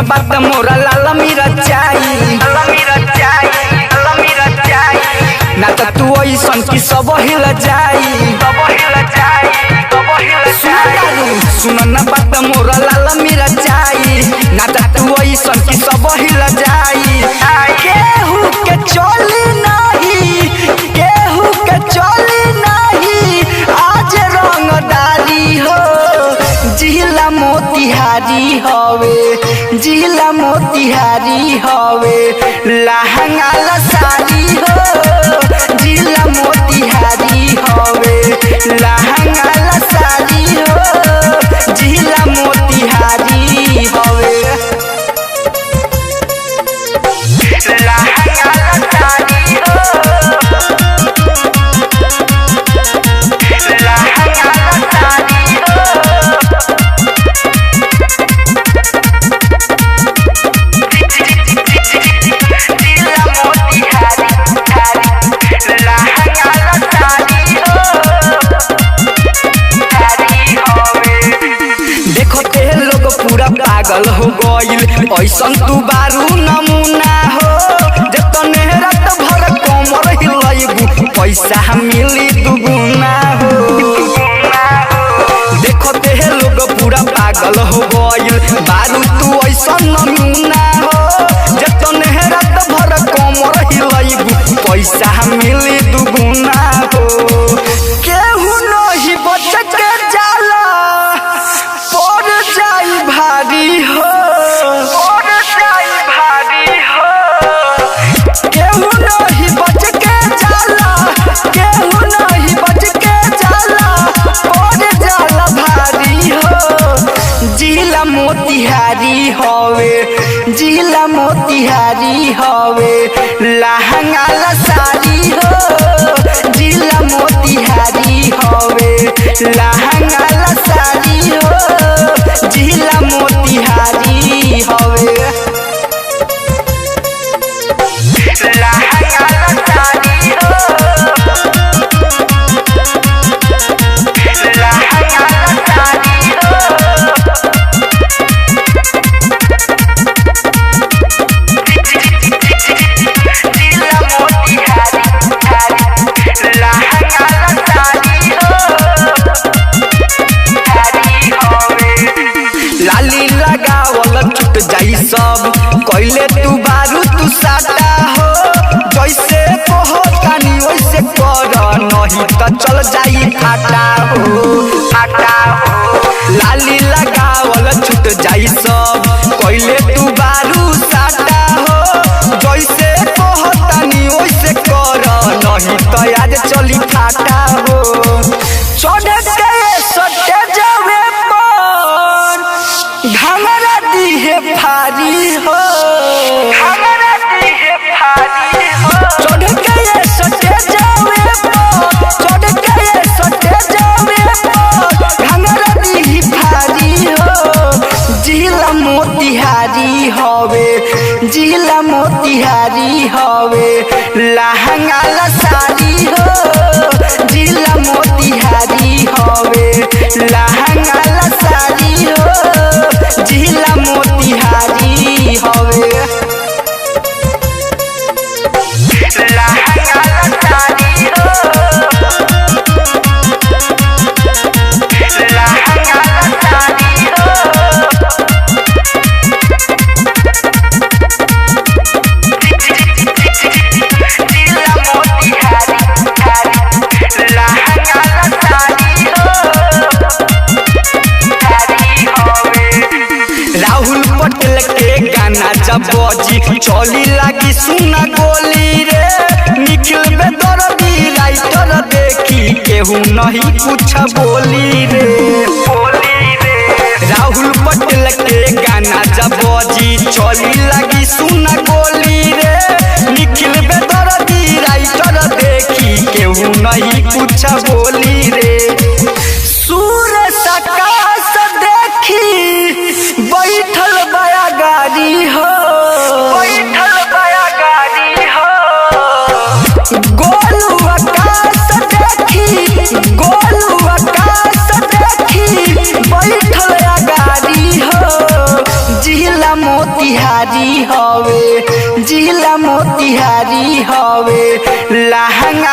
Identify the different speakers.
Speaker 1: बात मोरा लाल मिरचाई ना तो तू ऐसन की सब हिल जाई सुन ना बात मोरा लाल मिरचाई ना तो तू ऐसन की सब हिल जाई केहू के चली नहीं केहू के चली नहीं आज रंगदारी हो जिला मोतिहारी हवे जिला मोतिहारी हवे लहंगा ला साड़ी हो जिला मोतिहारी हवे लहंगा ला साड़ी हो जिला मोतिहारी हवे लहंगा ला साड़ी हो लहंगा ला साड़ी हो पागल हो गइल ऐसन तू बारू नमूना हो जतने रात भर कमर हिलैबू पैसा मिली दुगुना हो देखो ते लोग पूरा पागल हो गइल बारू तू ऐसन नमूना हो जतने रात भर कमर हिलैबू पैसा मिली दुगुना हो केहू नहीं बच के जाला पड़ जाई भारी हो केहू नहीं बच के जाला केहू नहीं बच के जाला पड़ जाला भारी हो जिला मोतिहारी हवे जिला मोतिहारी हवे लहंगा ला साड़ी हो जिला मोतिहारी हवे लहंगा ला साड़ी हो जिला मोतिहारी हवे लहंगा ला साड़ी हो लहंगा ला साड़ी हो जिला मोतिहारी लहंगा ला साड़ी हो लाली लगावल छूट जाई सब कइले तू बारू तू साटा हो जैसे कहो कानी वैसे कर नहीं तो चल जाई फाटा हो लाली लगावल छूट जाई सब कइले तू बारू साटा हो जैसे कहो कानी वैसे कर नहीं तो आज चली फाटा हो चढ़ के सटे जावे पर घंगरा दिहे भारी हो चढ़ के सटे जावे पर चढ़ के सटे जावे पर घंगरा दिही भारी हो जिला मोतिहारी हवे जिला मोतिहारी हवे लहंगा ला साड़ी हो जिला मोतिहारी हवे लहंगा ला साड़ी हो जिला मोतिहारी हवे लहंगा ला साड़ी हो लहंगा ला साड़ी हो जिला मोतिहारी लहंगा ला साड़ी हो राहुल पटेल के गाना जब बजी चली लागी सुना गोली रे निखिल में दर्दी राइटर देखी केहू नहीं कुछ बोली रे राहुल पटेल के गाना जब बजी चली लागी सुना गोली रे निखिल में दर्दी राइटर देखी केहू नहीं कुछ बोली रे सूरज आकाश देखी बैठल बया गाड़ी हो गोलू आकाश देखी गोलू आकाश देखी बैठल गाड़ी हो जिला मोती हवे लहंगा